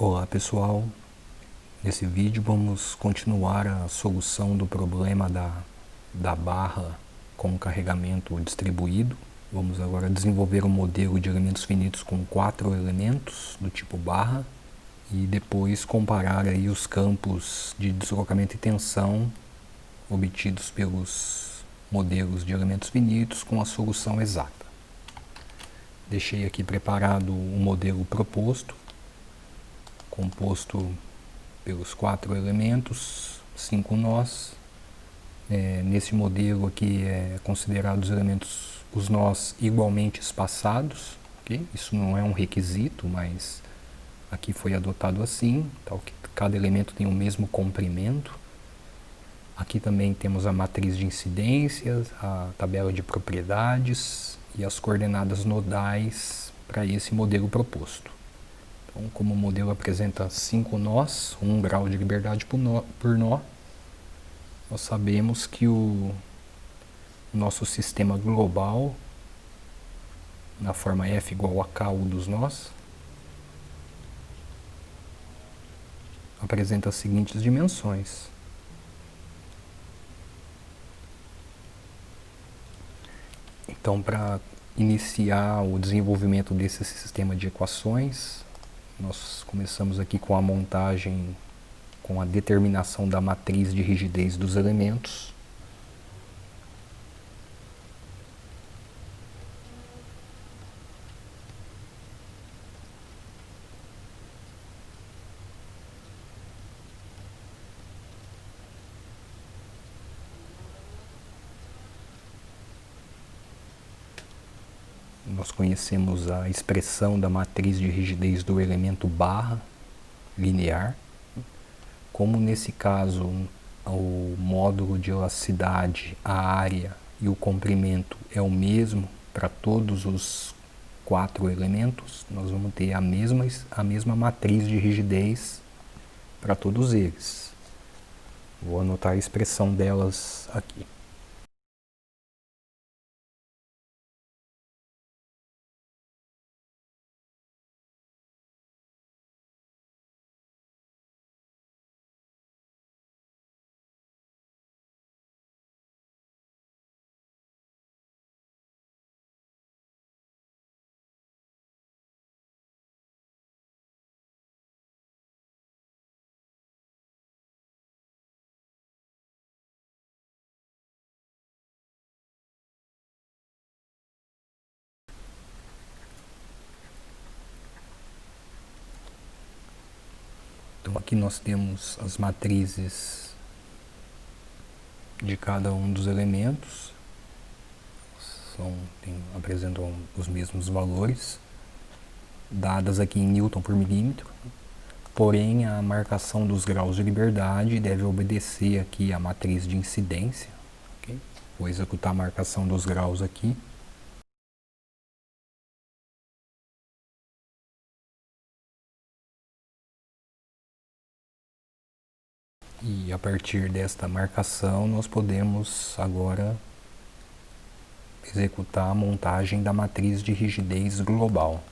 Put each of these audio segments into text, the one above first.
Olá pessoal, nesse vídeo vamos continuar a solução do problema da barra com carregamento distribuído. Vamos agora desenvolver um modelo de elementos finitos com 4 elementos do tipo barra e depois comparar aí os campos de deslocamento e tensão obtidos pelos modelos de elementos finitos com a solução exata. Deixei aqui preparado o modelo proposto, composto pelos 4 elementos, 5 nós. Nesse modelo aqui é considerado os nós igualmente espaçados, okay? Isso não é um requisito, mas aqui foi adotado assim, tal que cada elemento tem o mesmo comprimento. Aqui também temos a matriz de incidências, a tabela de propriedades e as coordenadas nodais para esse modelo proposto. Então, como o modelo apresenta 5 nós, 1 grau de liberdade por nó, nós sabemos que o nosso sistema global, na forma F igual a Ku dos nós, apresenta as seguintes dimensões. Então, para iniciar o desenvolvimento desse sistema de equações, nós começamos aqui com a montagem, com a determinação da matriz de rigidez dos elementos. Nós conhecemos a expressão da matriz de rigidez do elemento barra linear. Como nesse caso o módulo de elasticidade, a área e o comprimento é o mesmo para todos os 4 elementos, nós vamos ter a mesma matriz de rigidez para todos eles. Vou anotar a expressão delas aqui. Então aqui nós temos as matrizes de cada um dos elementos, apresentam os mesmos valores, dadas aqui em Newton por milímetro, porém a marcação dos graus de liberdade deve obedecer aqui à matriz de incidência. Okay? Vou executar a marcação dos graus aqui. E a partir desta marcação nós podemos agora executar a montagem da matriz de rigidez global.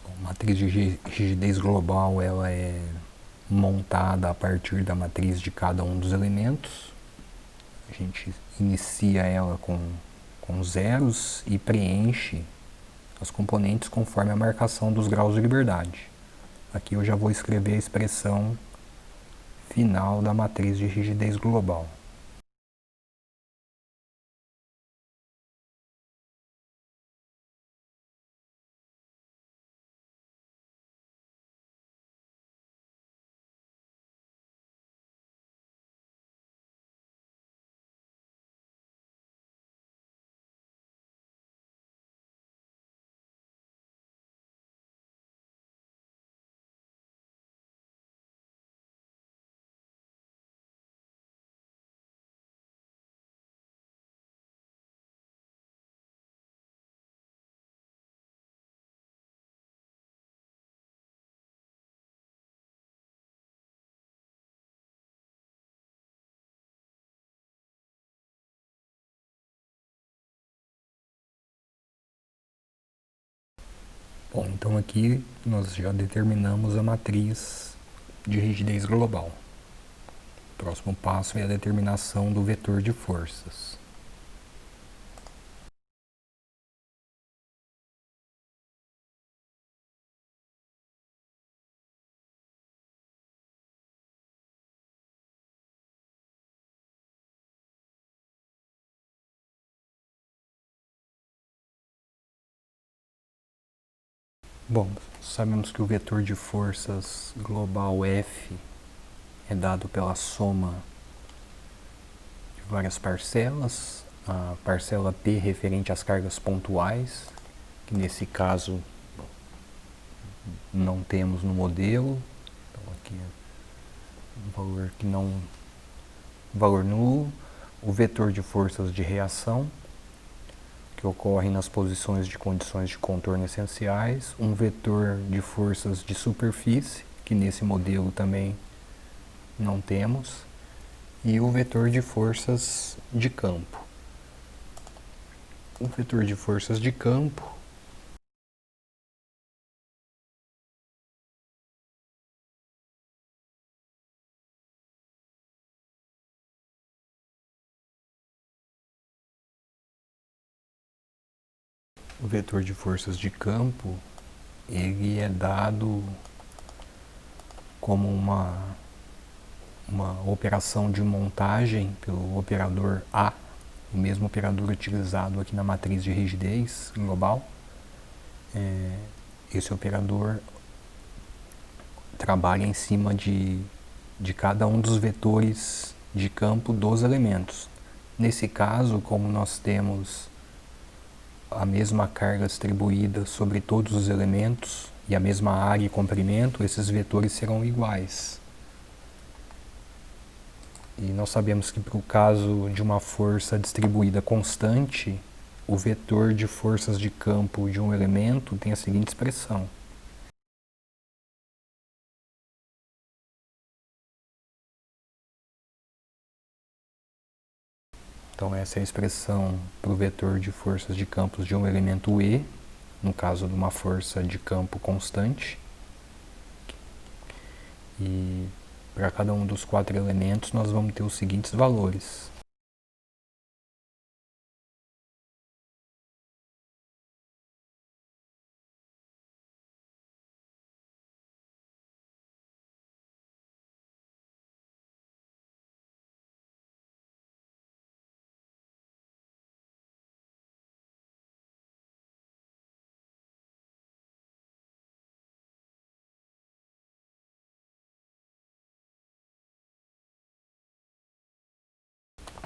A matriz de rigidez global ela é montada a partir da matriz de cada um dos elementos. A gente inicia ela com zeros e preenche as componentes conforme a marcação dos graus de liberdade. Aqui eu já vou escrever a expressão final da matriz de rigidez global. Bom, então aqui nós já determinamos a matriz de rigidez global. O próximo passo é a determinação do vetor de forças. Bom, sabemos que o vetor de forças global F é dado pela soma de várias parcelas. A parcela P referente às cargas pontuais, que nesse caso não temos no modelo. Então aqui é um valor que não... valor nulo. O vetor de forças de reação, que ocorre nas posições de condições de contorno essenciais, um vetor de forças de superfície, que nesse modelo também não temos, e o vetor de forças de campo. O vetor de forças de campo o vetor de forças de campo, ele é dado como uma operação de montagem pelo operador A, o mesmo operador utilizado aqui na matriz de rigidez global. Esse operador trabalha em cima de cada um dos vetores de campo dos elementos. Nesse caso, como nós temos a mesma carga distribuída sobre todos os elementos e a mesma área e comprimento, esses vetores serão iguais. E nós sabemos que para o caso de uma força distribuída constante, o vetor de forças de campo de um elemento tem a seguinte expressão. Então essa é a expressão para o vetor de forças de campos de um elemento E, no caso de uma força de campo constante. E para cada um dos 4 elementos nós vamos ter os seguintes valores.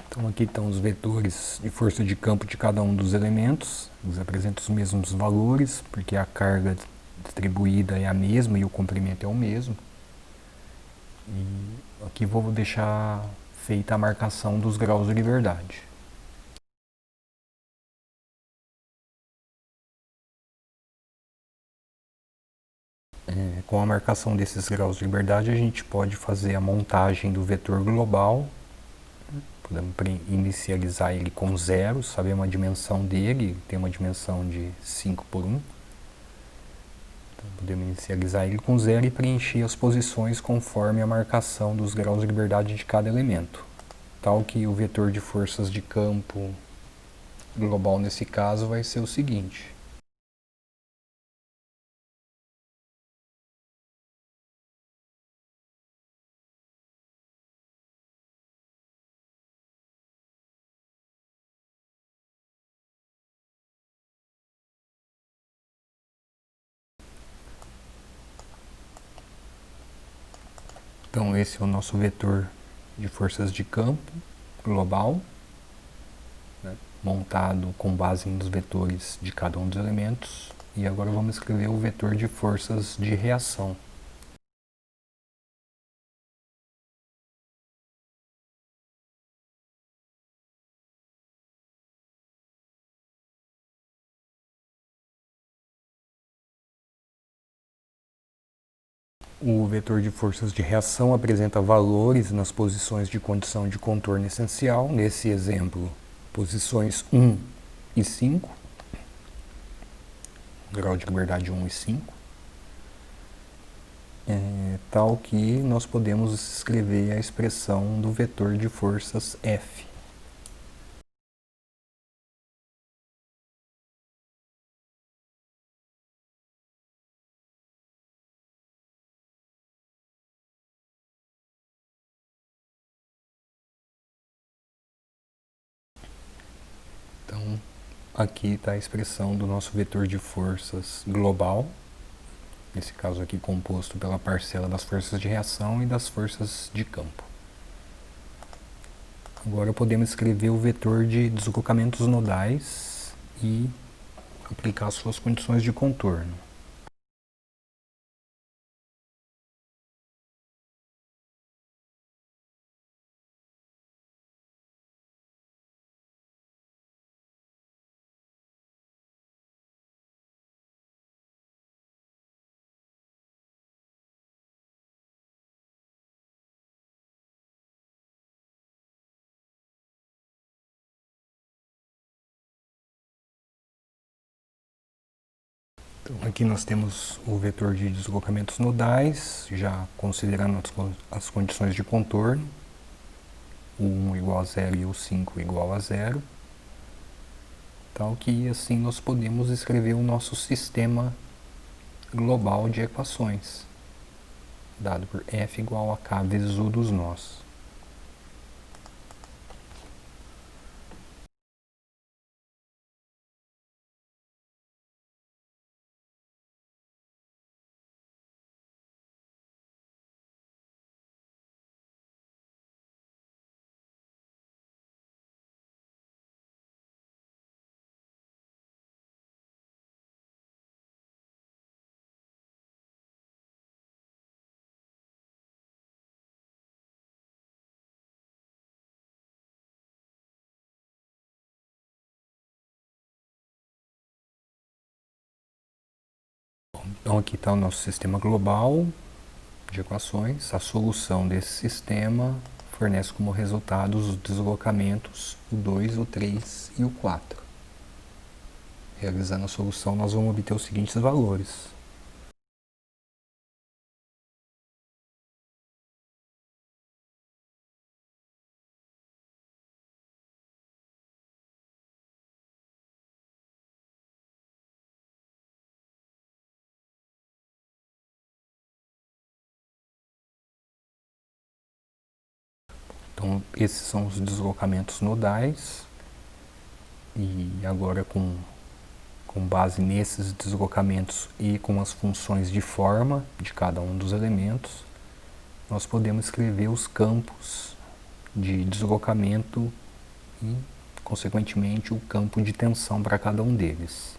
Então aqui estão os vetores de força de campo de cada um dos elementos. Eles apresentam os mesmos valores, porque a carga distribuída é a mesma e o comprimento é o mesmo. E aqui vou deixar feita a marcação dos graus de liberdade. Com a marcação desses graus de liberdade, a gente pode fazer a montagem do vetor global. Podemos inicializar ele com 0, sabemos a dimensão dele, tem uma dimensão de 5 por 1. Então, podemos inicializar ele com 0 e preencher as posições conforme a marcação dos graus de liberdade de cada elemento. Tal que o vetor de forças de campo global nesse caso vai ser o seguinte. Então esse é o nosso vetor de forças de campo global, né, montado com base nos vetores de cada um dos elementos. E agora vamos escrever o vetor de forças de reação. O vetor de forças de reação apresenta valores nas posições de condição de contorno essencial, nesse exemplo, posições 1 e 5. grau de liberdade 1 e 5, tal que nós podemos escrever a expressão do vetor de forças F. Então, aqui está a expressão do nosso vetor de forças global, nesse caso aqui composto pela parcela das forças de reação e das forças de campo. Agora podemos escrever o vetor de deslocamentos nodais e aplicar suas condições de contorno. Então, aqui nós temos o vetor de deslocamentos nodais, já considerando as condições de contorno, o 1 igual a 0 e o 5 igual a 0, tal que assim nós podemos escrever o nosso sistema global de equações, dado por F igual a K vezes U dos nós. Então aqui está o nosso sistema global de equações. A solução desse sistema fornece como resultado os deslocamentos o 2, o 3 e o 4. Realizando a solução, nós vamos obter os seguintes valores. Então, esses são os deslocamentos nodais. E agora, com base nesses deslocamentos e com as funções de forma de cada um dos elementos, nós podemos escrever os campos de deslocamento e, consequentemente, o campo de tensão para cada um deles.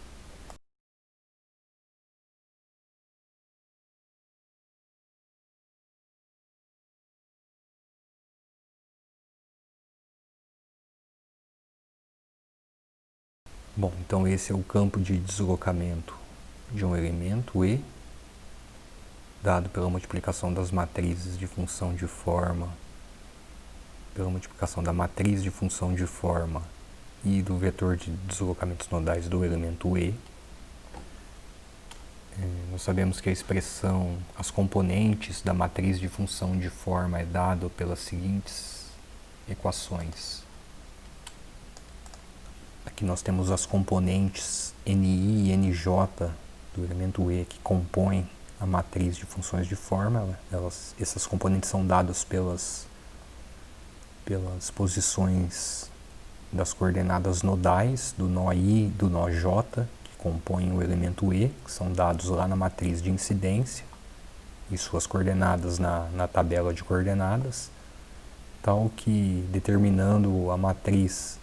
Bom, então esse é o campo de deslocamento de um elemento E, dado pela multiplicação das matrizes de função de forma, pela multiplicação da matriz de função de forma e do vetor de deslocamentos nodais do elemento E. Nós sabemos que a expressão, as componentes da matriz de função de forma é dado pelas seguintes equações. Aqui nós temos as componentes Ni e Nj do elemento E que compõem a matriz de funções de forma. Essas componentes são dadas pelas posições das coordenadas nodais do nó I e do nó J, que compõem o elemento E, que são dados lá na matriz de incidência, e suas coordenadas na tabela de coordenadas, tal que, determinando a matriz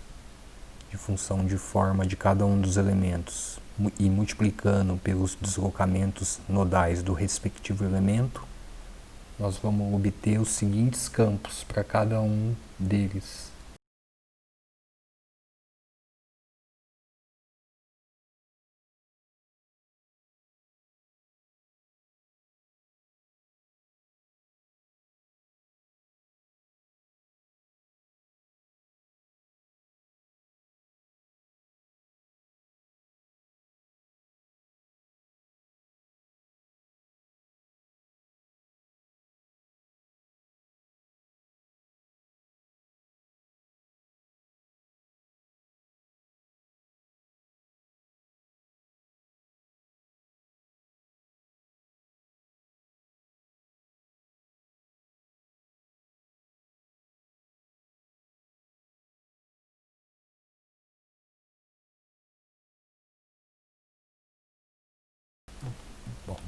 de função de forma de cada um dos elementos e multiplicando pelos deslocamentos nodais do respectivo elemento, nós vamos obter os seguintes campos para cada um deles.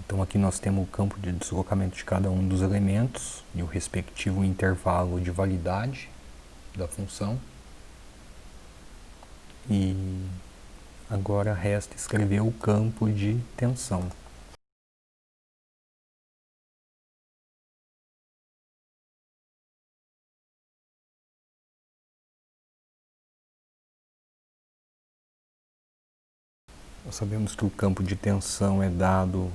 Então aqui nós temos o campo de deslocamento de cada um dos elementos e o respectivo intervalo de validade da função. E agora resta escrever o campo de tensão. Nós sabemos que o campo de tensão é dado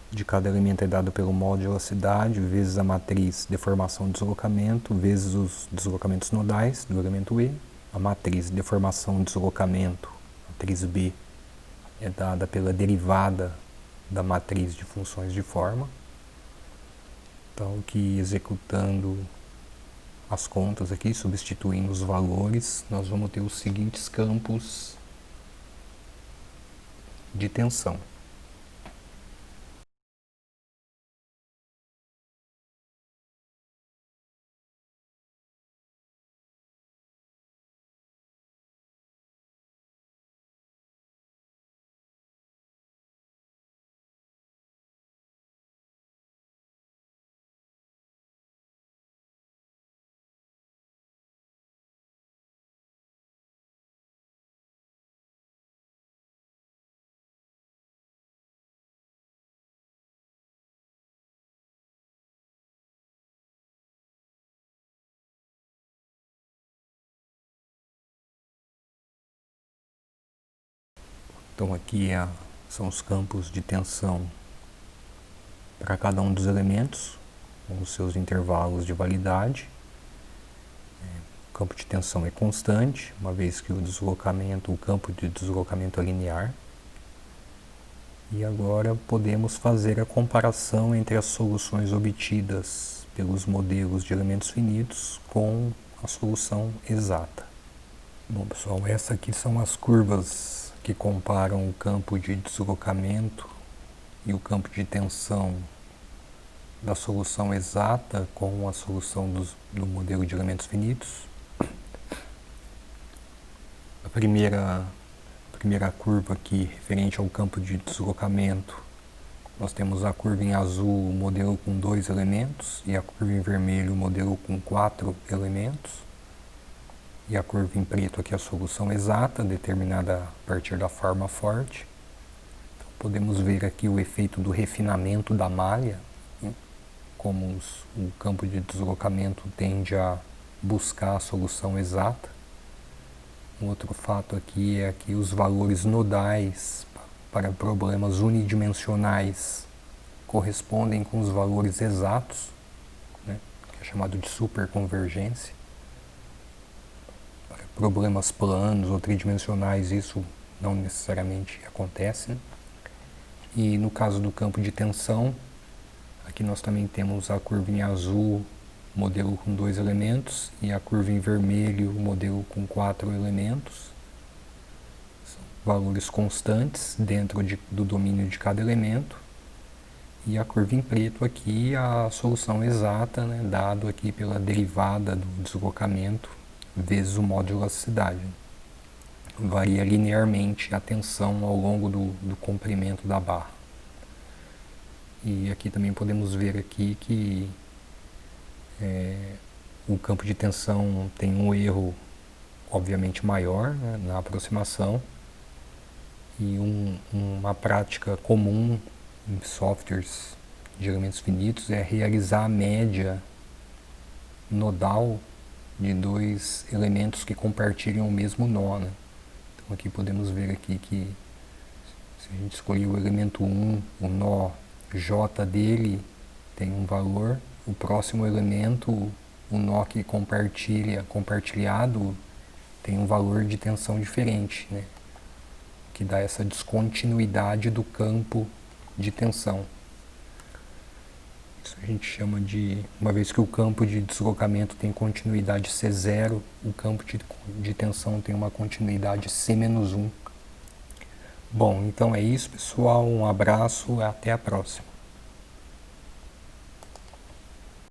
de cada elemento é dado pelo módulo de elasticidade, vezes a matriz deformação e deslocamento, vezes os deslocamentos nodais do elemento E. A matriz deformação e deslocamento, matriz B, é dada pela derivada da matriz de funções de forma. Então, que executando as contas aqui, substituindo os valores, nós vamos ter os seguintes campos de tensão. Então aqui são os campos de tensão para cada um dos elementos, com os seus intervalos de validade. O campo de tensão é constante, uma vez que o campo de deslocamento é linear. E agora podemos fazer a comparação entre as soluções obtidas pelos modelos de elementos finitos com a solução exata. Bom, pessoal, essas aqui são as curvas que comparam o campo de deslocamento e o campo de tensão da solução exata com a solução do modelo de elementos finitos. A primeira curva aqui, referente ao campo de deslocamento, nós temos a curva em azul, o modelo com 2 elementos, e a curva em vermelho, o modelo com 4 elementos. E a curva em preto aqui é a solução exata, determinada a partir da forma forte. Então, podemos ver aqui o efeito do refinamento da malha, né? Como o campo de deslocamento tende a buscar a solução exata. Um outro fato aqui é que os valores nodais para problemas unidimensionais correspondem com os valores exatos, né? Que é chamado de superconvergência. Para problemas planos ou tridimensionais isso não necessariamente acontece, né? E no caso do campo de tensão, aqui nós também temos a curva em azul, modelo com 2 elementos, e a curva em vermelho, o modelo com 4 elementos. São valores constantes dentro do domínio de cada elemento. E a curva em preto aqui, a solução exata, né, dado aqui pela derivada do deslocamento vezes o módulo de elasticidade. Varia linearmente a tensão ao longo do comprimento da barra. E aqui também podemos ver aqui que o campo de tensão tem um erro obviamente maior, né, na aproximação, e uma prática comum em softwares de elementos finitos é realizar a média nodal de 2 elementos que compartilham o mesmo nó, né? Então aqui podemos ver aqui que se a gente escolher o elemento 1, o nó J dele tem um valor, o próximo elemento, o nó que compartilhado, tem um valor de tensão diferente, né? Que dá essa descontinuidade do campo de tensão. Isso a gente chama de, uma vez que o campo de deslocamento tem continuidade C0, o campo de tensão tem uma continuidade C-1. Bom, então é isso, pessoal. Um abraço, até a próxima.